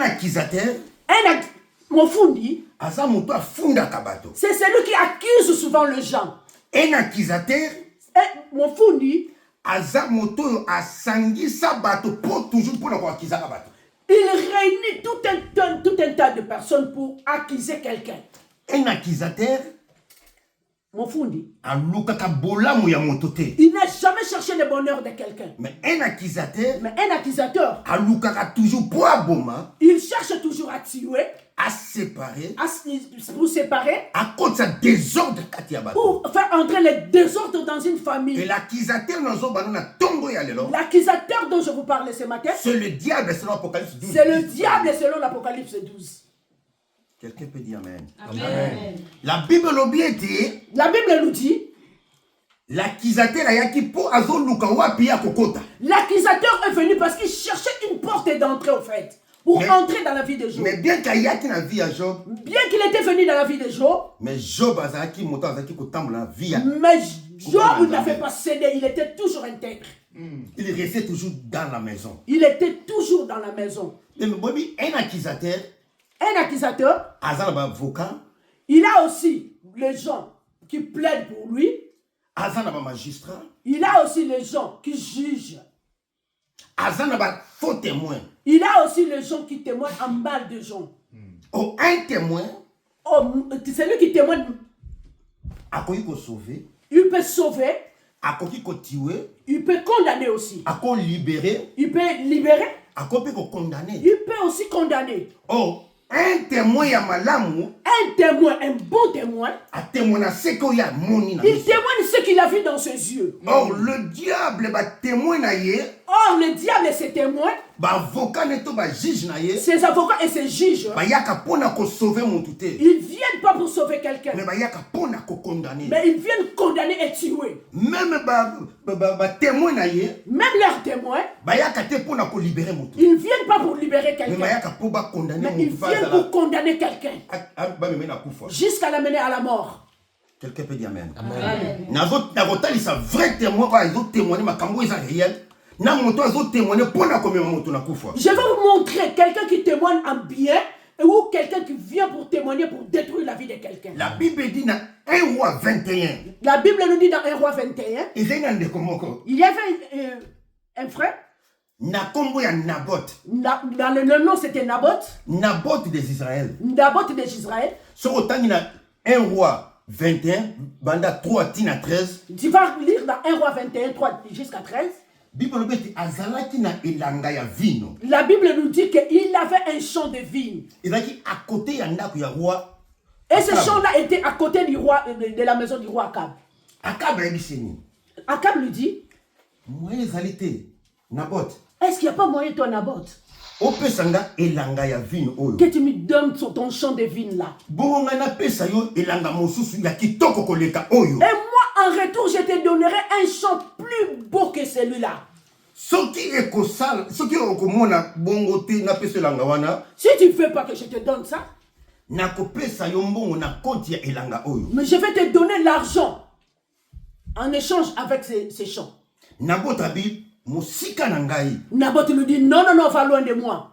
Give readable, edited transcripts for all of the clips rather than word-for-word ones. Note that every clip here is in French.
accusateur. Mofundi. C'est celui qui accuse souvent les gens. Un accusateur. Mofundi. Il réunit tout un tas de personnes pour accuser quelqu'un. Un accusateur. Mofundi. Il n'a jamais cherché le bonheur de quelqu'un. Mais un accusateur. Il cherche toujours à tuer. À séparer. Pour séparer. À cause de désordre. Pour faire entrer le désordre dans une famille. Et l'accusateur dont je vous parlais ce matin. C'est le diable selon l'Apocalypse 12. C'est le diable selon l'Apocalypse 12. Quelqu'un peut dire amen. Amen. La Bible nous dit. L'accusateur est venu parce qu'il cherchait une porte d'entrée au fait. Pour entrer dans la vie de Job. Mais bien qu'il était venu dans la vie de Job. Mais Job n'avait pas cédé. Il était toujours intègre. Il restait toujours dans la maison. Un accusateur. Il a aussi les gens qui plaident pour lui. Il a aussi les gens qui jugent. Faux témoin. Il a aussi les gens qui témoignent en mal de gens. Un témoin. C'est lui qui témoigne. Il peut sauver. Il peut condamner aussi. Il peut libérer. Il peut aussi condamner. Un témoin, un bon témoin. Il témoigne ce qu'il a vu dans ses yeux. Le diable est ses témoins. Ses avocats et ses juges. Ils viennent pas pour sauver quelqu'un. Mais ils viennent condamner et tuer. Même leurs témoins. Ils viennent pas pour libérer quelqu'un. Mais ils viennent pour condamner quelqu'un. Jusqu'à l'amener à la mort. Quelqu'un peut dire amen. Amen. Je vais vous montrer quelqu'un qui témoigne en bien ou quelqu'un qui vient pour témoigner pour détruire la vie de quelqu'un. La Bible dit dans 1 roi 21. La Bible nous dit dans 1 roi 21. Il y avait un frère. Dans le nom c'était Naboth. Naboth des Israël. Sur autant il y a 1 roi 21, banda 3 tina 13. Tu vas lire dans 1 roi 21, 3 jusqu'à 13. La Bible nous dit qu'il avait un champ de vigne. Et ce champ-là était à côté du roi, de la maison du roi Akab. Akab lui dit, est-ce qu'il n'y a pas moyen, toi, Naboth, que tu me donnes sur ton champ de vigne là? Et moi, en retour, je te donnerai un champ plus beau que celui-là. Si tu ne veux pas que je te donne ça, mais je vais te donner l'argent en échange avec ces champs. Naboth lui dit, non, va loin de moi.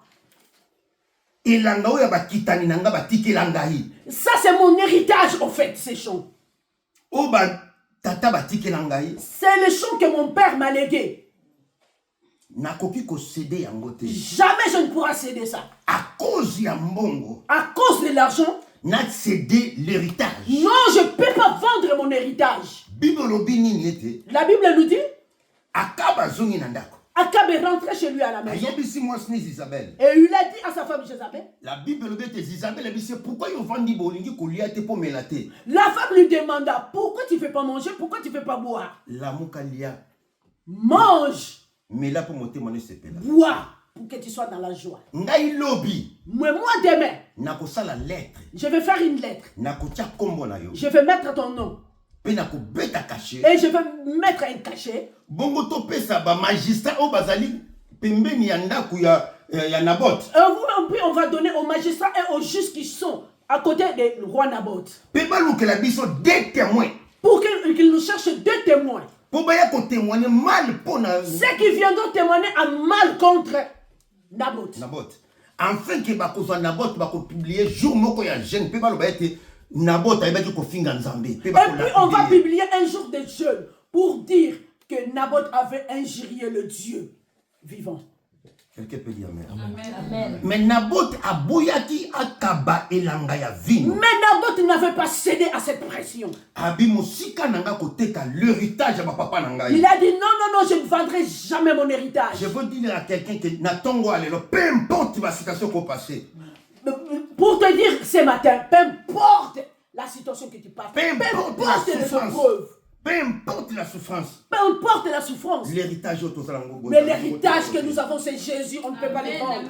Ça, c'est mon héritage, en fait, ces champs. C'est le champ que mon père m'a légué. Jamais je ne pourrai céder ça. À cause de l'argent. L'héritage. Non, je ne peux pas vendre mon héritage. La Bible nous dit. Akab est rentré chez lui à la maison. Et il a dit à sa femme Jézabel. La Bible dit pourquoi ils vendent la femme lui demanda, pourquoi tu ne fais pas manger, pourquoi tu ne fais pas boire? Mange. Mais là pour monter mon esprit. Bois pour que tu sois dans la joie. Mais moi demain, je vais faire une lettre. Je vais mettre ton nom. Et je vais mettre un cachet. On va donner aux magistrats et aux juges qui sont à côté du roi Naboth. Pour qu'ils nous cherchent 2 témoins. Ceux qui viendront témoigner en mal contre Naboth. Enfin que bakozwa Nabot publier jour moko ya jeune pe baloba ete Nabot ayebaki kofinga Nzambe. Et puis on va publier un jour de jeûne pour dire que Nabot avait injurié le Dieu vivant. Quelqu'un peut dire amen. Amen. Mais Nabot a boyaki akaba elanga ya vino. Mais Nabot n'avait pas cédé à cette pression. Abi musika nanga koteka l'héritage ya papa nanga. Il a dit non, je ne vendrai jamais mon héritage. Je veux dire à quelqu'un que natongo alelo, peu importe la situation qu'on passe. Pour te dire ce matin, peu importe la situation que tu passes, peu importe les épreuves, peu importe la souffrance. Peu importe la souffrance. L'héritage mais l'héritage que nous avons, c'est Jésus, on ne peut pas le vendre.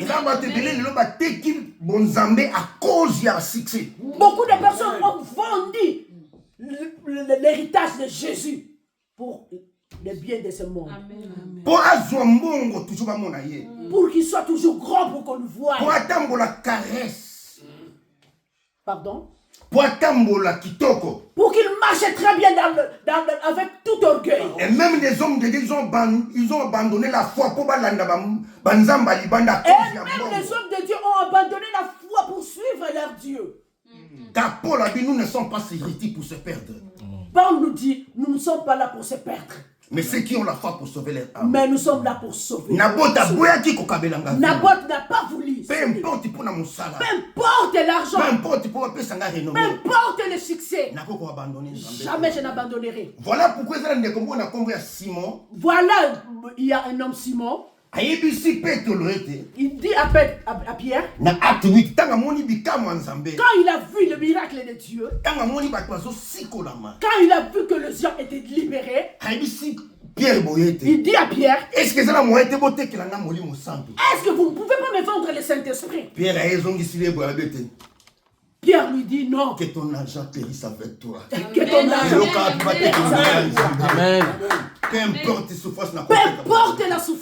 Beaucoup de personnes ont vendu l'héritage de Jésus pour le bien de ce monde. Pour qu'il soit toujours grand, pour qu'on le voie. Pardon? Pour qu'il marche très bien avec tout orgueil. Et même des hommes de Dieu, ils ont abandonné la foi pour Et même les hommes de Dieu ont abandonné la foi pour suivre leur Dieu. Car Paul a dit, nous ne sommes pas héritiers pour se perdre. Paul nous dit, nous ne sommes pas là pour se perdre. Mais ceux qui ont la foi pour sauver leur âme. Mais nous sommes là pour sauver. Nabot n'a pas voulu. Peu importe l'argent. Peu importe le succès. Jamais je n'abandonnerai. Voilà pourquoi Simon. Voilà, il y a un homme Simon. Il dit à Pierre. Quand il a vu le miracle de Dieu. Quand il a vu que le géant était libéré. Il dit à Pierre. Est-ce que vous ne pouvez pas me vendre le Saint-Esprit? Pierre lui dit non. Que ton argent périsse avec toi. Que ton argent périsse avec toi. Amen. Peu importe la souffrance.